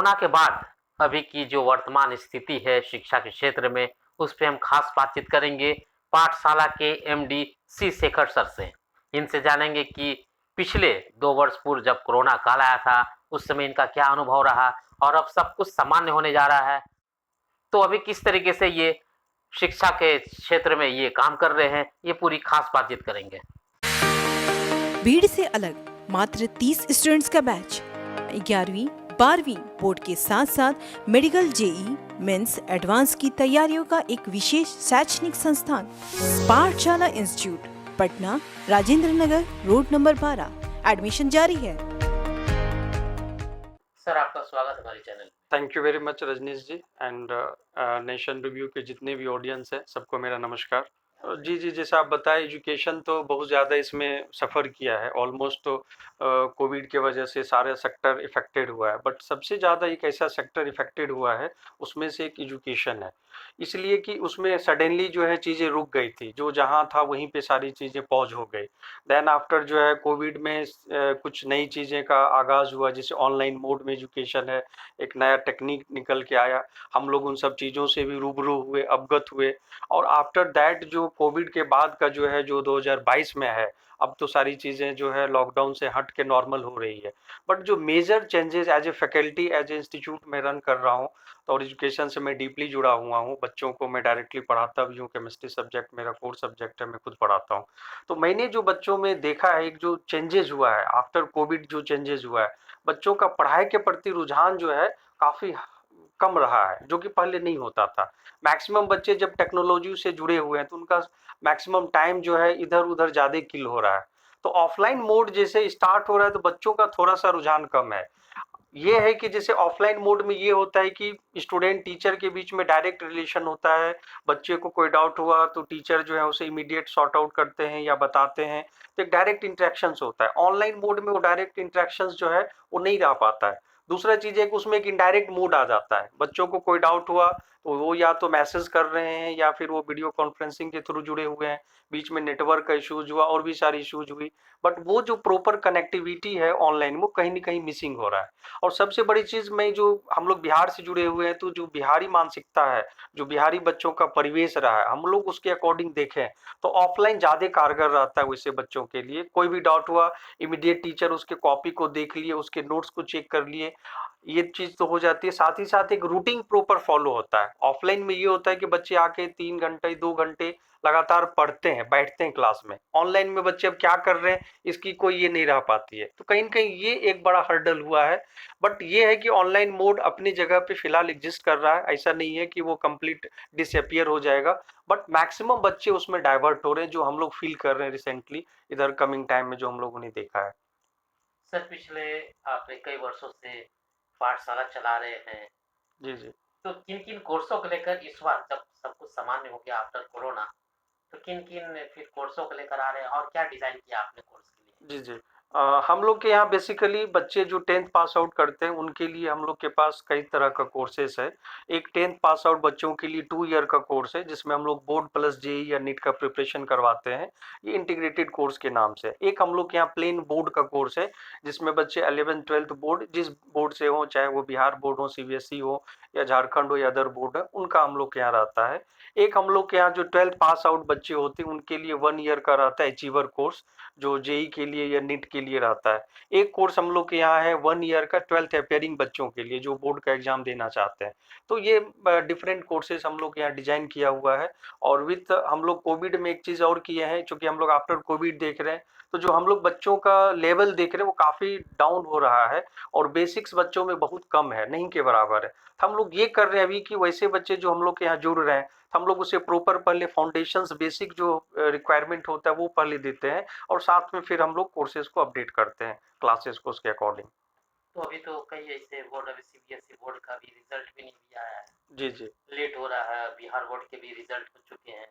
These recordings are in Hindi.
कोरोना के बाद अभी की जो वर्तमान स्थिति है शिक्षा के क्षेत्र में, उस पे हम खास बातचीत करेंगे पाठशाला के एमडी सी शेखर सर से। इनसे जानेंगे कि पिछले 2 वर्ष पूर्व जब कोरोना काल आया था, उस समय इनका क्या अनुभव रहा और अब सब कुछ सामान्य होने जा रहा है। तो अभी किस तरीके से ये शिक्षा के क्षेत्र में ये काम कर रहे हैं, ये पूरी खास बातचीत करेंगे। भीड़ से अलग मात्र 30 स्टूडेंट्स का बैच 11वीं 12वीं बोर्ड के साथ साथ मेडिकल जेई मेंस एडवांस की तैयारियों का एक विशेष शैक्षणिक संस्थान पाठशाला institute Patna Rajendra Nagar road number 12। Admission जारी है। सर आपका स्वागत हमारे चैनल। Thank you very much Rajneesh ji and nation review के जितने भी ऑडियंस है सबको मेरा नमस्कार। जी, जैसा आप बताएं एजुकेशन तो बहुत ज़्यादा इसमें सफ़र किया है ऑलमोस्ट तो कोविड के वजह से सारे सेक्टर इफ़ेक्टेड हुआ है, बट सबसे ज़्यादा एक ऐसा सेक्टर इफ़ेक्टेड हुआ है उसमें से एक एजुकेशन है। इसलिए कि उसमें सडनली जो है चीज़ें रुक गई थी, जो जहाँ था वहीं पे सारी चीज़ें पॉज हो गई। देन आफ्टर जो है कोविड में कुछ नई चीज़ें का आगाज़ हुआ, जैसे ऑनलाइन मोड में एजुकेशन है, एक नया टेक्निक निकल के आया, हम लोग उन सब चीज़ों से भी रूबरू हुए, अवगत हुए। और आफ्टर दैट जो कोविड के बाद का जो है जो 2022 में है, अब तो सारी चीज़ें जो है लॉकडाउन से हट के नॉर्मल हो रही है। बट जो major changes as a faculty as a institute में रन कर रहा हूँ, तो और एजुकेशन से मैं डीपली जुड़ा हुआ हूँ, बच्चों को मैं डायरेक्टली पढ़ाता भी हूँ, केमिस्ट्री सब्जेक्ट मेरा कोर सब्जेक्ट है, मैं खुद पढ़ाता हूँ। तो मैंने जो बच्चों में देखा है, एक जो चेंजेस हुआ है आफ्टर कोविड, जो चेंजेस हुआ है, बच्चों का पढ़ाई के प्रति रुझान जो है काफ़ी कम रहा है, जो कि पहले नहीं होता था। मैक्सिमम बच्चे जब टेक्नोलॉजी से जुड़े हुए हैं तो उनका मैक्सिमम टाइम जो है इधर उधर ज़्यादा किल हो रहा है। तो ऑफलाइन मोड जैसे स्टार्ट हो रहा है तो बच्चों का थोड़ा सा रुझान कम है। ये है कि जैसे ऑफलाइन मोड में ये होता है कि स्टूडेंट टीचर के बीच में डायरेक्ट रिलेशन होता है। बच्चे को कोई डाउट हुआ तो टीचर जो है उसे इमीडिएट सॉर्ट आउट करते हैं या बताते हैं, तो एक डायरेक्ट इंटरेक्शंस होता है। ऑनलाइन मोड में वो डायरेक्ट इंटरेक्शंस जो है वो नहीं रह पाता है। दूसरा चीज़ है कि उसमें एक इनडायरेक्ट मोड आ जाता है, बच्चों को कोई डाउट हुआ तो वो या तो मैसेज कर रहे हैं या फिर वो वीडियो कॉन्फ्रेंसिंग के थ्रू जुड़े हुए हैं, बीच में नेटवर्क का इश्यूज हुआ और भी सारी इश्यूज हुई, बट वो जो प्रॉपर कनेक्टिविटी है ऑनलाइन वो कहीं ना कहीं मिसिंग हो रहा है। और सबसे बड़ी चीज़ में जो हम लोग बिहार से जुड़े हुए हैं, तो जो बिहारी मानसिकता है, जो बिहारी बच्चों का परिवेश रहा है, हम लोग उसके अकॉर्डिंग देखें तो ऑफलाइन ज़्यादा कारगर रहता है वैसे बच्चों के लिए। कोई भी डाउट हुआ, इमीडिएट टीचर उसके कॉपी को देख लिए, उसके नोट्स को चेक कर लिए, ये चीज़ तो हो जाती है। साथ ही साथ एक रूटीन प्रॉपर फॉलो होता है। ऑफलाइन में ये होता है कि बच्चे आके 3 घंटे 2 घंटे लगातार पढ़ते हैं, बैठते हैं क्लास में। ऑनलाइन में बच्चे अब क्या कर रहे हैं इसकी कोई ये नहीं रह पाती है, तो कहीं न कहीं ये एक बड़ा हर्डल हुआ है। बट ये है कि ऑनलाइन मोड अपनी जगह पे फिलहाल एग्जिस्ट कर रहा है, ऐसा नहीं है कि वो कंप्लीट डिसअपियर हो जाएगा। बट मैक्सिमम बच्चे उसमें डाइवर्ट हो रहे हैं, जो हम लोग फील कर रहे हैं रिसेंटली इधर कमिंग टाइम में जो हम लोगों ने देखा है। सर पिछले आपने कई वर्षों से पाठशाला चला रहे हैं, जी, जी। तो किन-किन कोर्सों को लेकर इस बार जब सब कुछ सामान्य हो गया आफ्टर कोरोना, तो किन-किन फिर कोर्सों को लेकर आ रहे हैं और क्या डिज़ाइन किया आपने कोर्स के लिए? जी, जी। हम लोग के यहाँ बेसिकली बच्चे जो 10th पास आउट करते हैं उनके लिए हम लोग के पास कई तरह का कोर्सेस है। एक 10th पास आउट बच्चों के लिए 2 ईयर का कोर्स है, जिसमें हम लोग बोर्ड प्लस जेईई या नीट का प्रिपरेशन करवाते हैं। ये इंटीग्रेटेड कोर्स के नाम से। एक हम लोग के यहाँ प्लेन बोर्ड का कोर्स है, जिसमें बच्चे 11th-12th बोर्ड जिस बोर्ड से हो, चाहे वो बिहार बोर्ड हो, सीबीएसई हो या झारखंड हो या अदर बोर्ड है, उनका हम लोग के यहाँ रहता है। एक हम लोग के यहाँ जो 12th पास आउट बच्चे होते हैं उनके लिए 1 ईयर का रहता है अचीवर कोर्स, जो जेईई के लिए या नीट के लिए रहता है। एक कोर्स हम लोग के यहाँ है 1 ईयर का 12th अपियरिंग बच्चों के लिए, जो बोर्ड का एग्जाम देना चाहते हैं। तो ये डिफरेंट कोर्सेज हम लोग यहाँ डिजाइन किया हुआ है। और विथ हम लोग कोविड में एक चीज़ और किए हैं, चूंकि हम लोग आफ्टर कोविड देख रहे हैं, तो जो हम लोग बच्चों का लेवल देख रहे हैं वो काफ़ी डाउन हो रहा है और बेसिक्स बच्चों में बहुत कम है, नहीं के बराबर है। तो हम लोग ये कर रहे हैं अभी कि वैसे बच्चे जो हम लोग के यहाँ जुड़ रहे हैं, तो हम लोग उसे प्रॉपर पहले फाउंडेशंस बेसिक जो रिक्वायरमेंट होता है वो पहले देते हैं, और साथ में फिर हम लोग कोर्सेज को अपडेट करते हैं क्लासेस को उसके अकॉर्डिंग। तो अभी तो कई ऐसे बोर्ड, अभी सीबीएसई बोर्ड का भी रिजल्ट भी नहीं भी आया है, जी, जी। लेट हो रहा है, बिहार बोर्ड के भी रिजल्ट हो चुके हैं,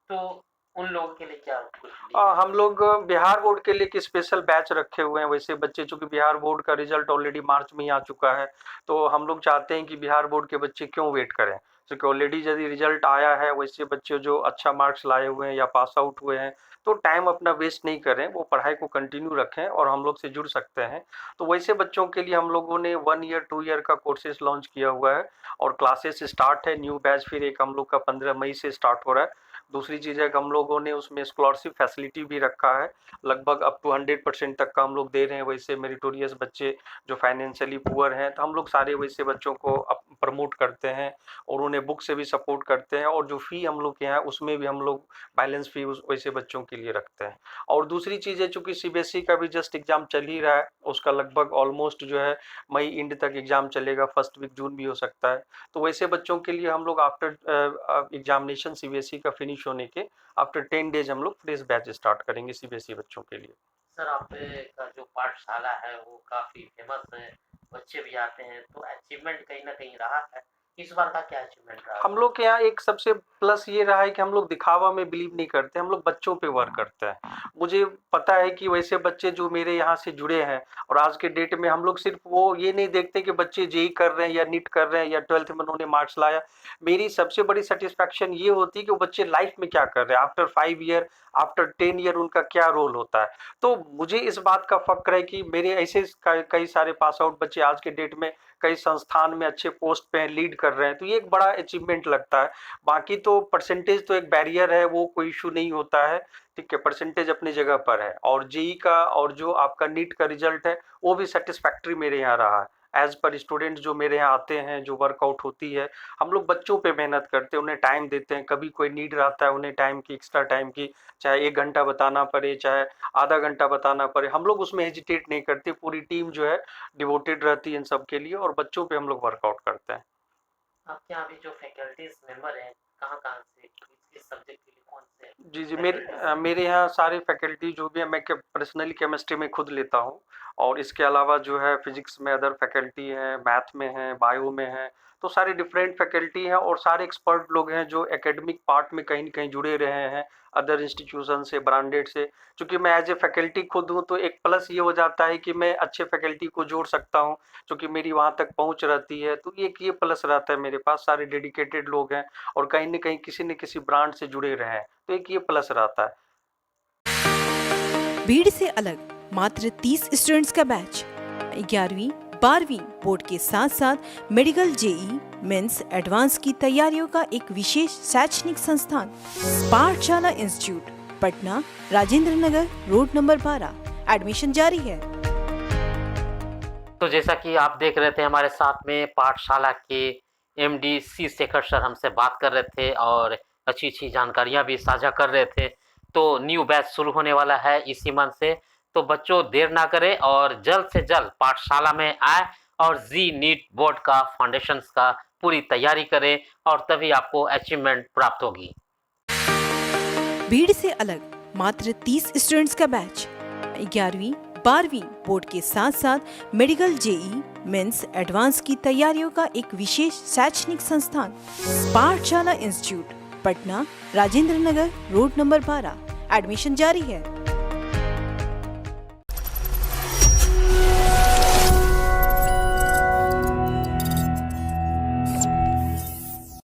तो उन लोगों के लिए क्या कुछ हम लोग बिहार बोर्ड के लिए एक स्पेशल बैच रखे हुए हैं। वैसे बच्चे, चूंकि बिहार बोर्ड का रिजल्ट ऑलरेडी मार्च में ही आ चुका है, तो हम लोग चाहते हैं कि बिहार बोर्ड के बच्चे क्यों वेट करें। क्योंकि ऑलरेडी यदि रिजल्ट आया है, वैसे बच्चे जो अच्छा मार्क्स लाए हुए हैं या पास आउट हुए हैं, तो टाइम अपना वेस्ट नहीं करें, वो पढ़ाई को कंटिन्यू रखें और हम लोग से जुड़ सकते हैं। तो वैसे बच्चों के लिए हम लोगों ने 1 ईयर 2 ईयर का कोर्सेज लॉन्च किया हुआ है और क्लासेस स्टार्ट है। न्यू बैच फिर एक हम लोग का 15 मई से स्टार्ट हो रहा है। दूसरी चीज़ है कि हम लोगों ने उसमें स्कॉलरशिप फैसिलिटी भी रखा है, लगभग अप टू 100% तक का हम लोग दे रहे हैं। वैसे मेरिटोरियस बच्चे जो फाइनेंशियली पुअर हैं, तो हम लोग सारे वैसे बच्चों को प्रमोट करते हैं और उन्हें बुक से भी सपोर्ट करते हैं, और जो फ़ी हम लोग के यहाँ उसमें भी हम लोग बैलेंस फ़ी उस वैसे बच्चों के लिए रखते हैं। और दूसरी चीज़ है, चूँकि सीबीएसई का भी जस्ट एग्ज़ाम चल ही रहा है, उसका लगभग ऑलमोस्ट जो है मई एंड तक एग्ज़ाम चलेगा, फर्स्ट वीक जून भी हो सकता है। तो वैसे बच्चों के लिए हम लोग आफ्टर एग्जामिनेशन सीबीएसई का फिनिश होने के आफ्टर 10 डेज हम लोग फ्रेश बैच स्टार्ट करेंगे सीबीएसई बच्चों के लिए। सर आपके का जो पाठशाला है वो काफ़ी फेमस है, बच्चे भी आते हैं, तो अचीवमेंट कहीं न कहीं रहा है। इस बार का क्या अचीवमेंट रहा हम सर? लोग के यहाँ एक सबसे प्लस ये रहा है कि हम लोग दिखावा में बिलीव नहीं करते, हम लोग बच्चों पे वर्क करते हैं। मुझे पता है कि वैसे बच्चे जो मेरे यहाँ से जुड़े हैं, और आज के डेट में हम लोग सिर्फ वो ये नहीं देखते कि बच्चे जेईई कर रहे हैं या नीट कर रहे हैं या 12th में उन्होंने मार्क्स लाया। मेरी सबसे बड़ी सेटिस्फैक्शन ये होती है कि वो बच्चे लाइफ में क्या कर रहे हैं, आफ्टर 5 ईयर, आफ्टर 10 ईयर उनका क्या रोल होता है। तो मुझे इस बात का फ़क्र है कि मेरे ऐसे कई सारे पास आउट बच्चे आज के डेट में कई संस्थान में अच्छे पोस्ट पे हैं, लीड कर रहे हैं, तो ये एक बड़ा अचीवमेंट लगता है। बाकी तो परसेंटेज तो एक बैरियर है, वो कोई इशू नहीं होता है, ठीक है, परसेंटेज अपनी जगह पर है। और जेईई का और जो आपका नीट का रिजल्ट है, वो भी सेटिस्फैक्ट्री मेरे यहाँ रहा है। एज़ पर स्टूडेंट जो मेरे यहाँ आते हैं, जो वर्कआउट होती है, हम लोग बच्चों पे मेहनत करते हैं, उन्हें टाइम देते हैं। कभी कोई नीड रहता है उन्हें टाइम की, एक्स्ट्रा टाइम की, चाहे 1 घंटा बताना पड़े, चाहे आधा घंटा बताना पड़े, हम लोग उसमें हेजिटेट नहीं करते। पूरी टीम जो है डिवोटेड रहती है इन सब के लिए, और बच्चों पे हम लोग वर्कआउट करते हैं। आपके यहाँ अभी जो फैकल्टीज़ मेंबर हैं, कहाँ-कहाँ से, किस सब्जेक्ट के लिए कौन से जी, जी। फैकल्टीज़? मेरे यहाँ सारे फैकल्टी जो भी हैं, मैं पर्सनली केमिस्ट्री में खुद लेता हूँ, और इसके अलावा जो है फिजिक्स में अदर फैकल्टी हैं, मैथ में हैं, बायो में हैं, तो सारे डिफरेंट फैकल्टी हैं और सारे एक्सपर्ट लोग हैं जो एकेडमिक पार्ट में कहीं न कहीं जुड़े रहे हैं, अदर इंस्टीट्यूशन से, ब्रांडेड से। चूँकि मैं एज़ ए फैकल्टी खुद हूँ, तो एक प्लस ये हो जाता है कि मैं अच्छे फैकल्टी को जोड़ सकता हूँ, चूँकि मेरी वहाँ तक पहुँच रहती है, तो एक ये प्लस रहता है मेरे पास। सारे डेडिकेटेड लोग हैं और कहीं न कहीं किसी न किसी ब्रांड से जुड़े रहे हैं, तो एक ये प्लस रहता है। भीड़ से अलग मात्र 30 स्टूडेंट्स का बैच 11वीं 12वीं बोर्ड के साथ साथ मेडिकल जेईई मेंस एडवांस की तैयारियों का एक विशेष शैक्षणिक संस्थान पाठशाला institute Patna Rajendra Nagar road number 12 admission जारी है। तो जैसा कि आप देख रहे थे, हमारे साथ में पाठशाला के एमडी सी शेखर सर हमसे बात कर रहे थे और अच्छी जानकारियां भी साझा कर रहे थे। तो न्यू बैच शुरू होने वाला है इसी मंथ से, तो बच्चों देर ना करें और जल्द से जल्द पाठशाला में आए और जी नीट बोर्ड का फाउंडेशंस का पूरी तैयारी करें, और तभी आपको अचीवमेंट प्राप्त होगी। भीड़ से अलग मात्र 30 स्टूडेंट्स का बैच 11वीं 12वीं बोर्ड के साथ साथ मेडिकल जेईई मेंस एडवांस की तैयारियों का एक विशेष शैक्षणिक संस्थान पाठशाला institute Patna Rajendra Nagar road number 12 admission जारी है।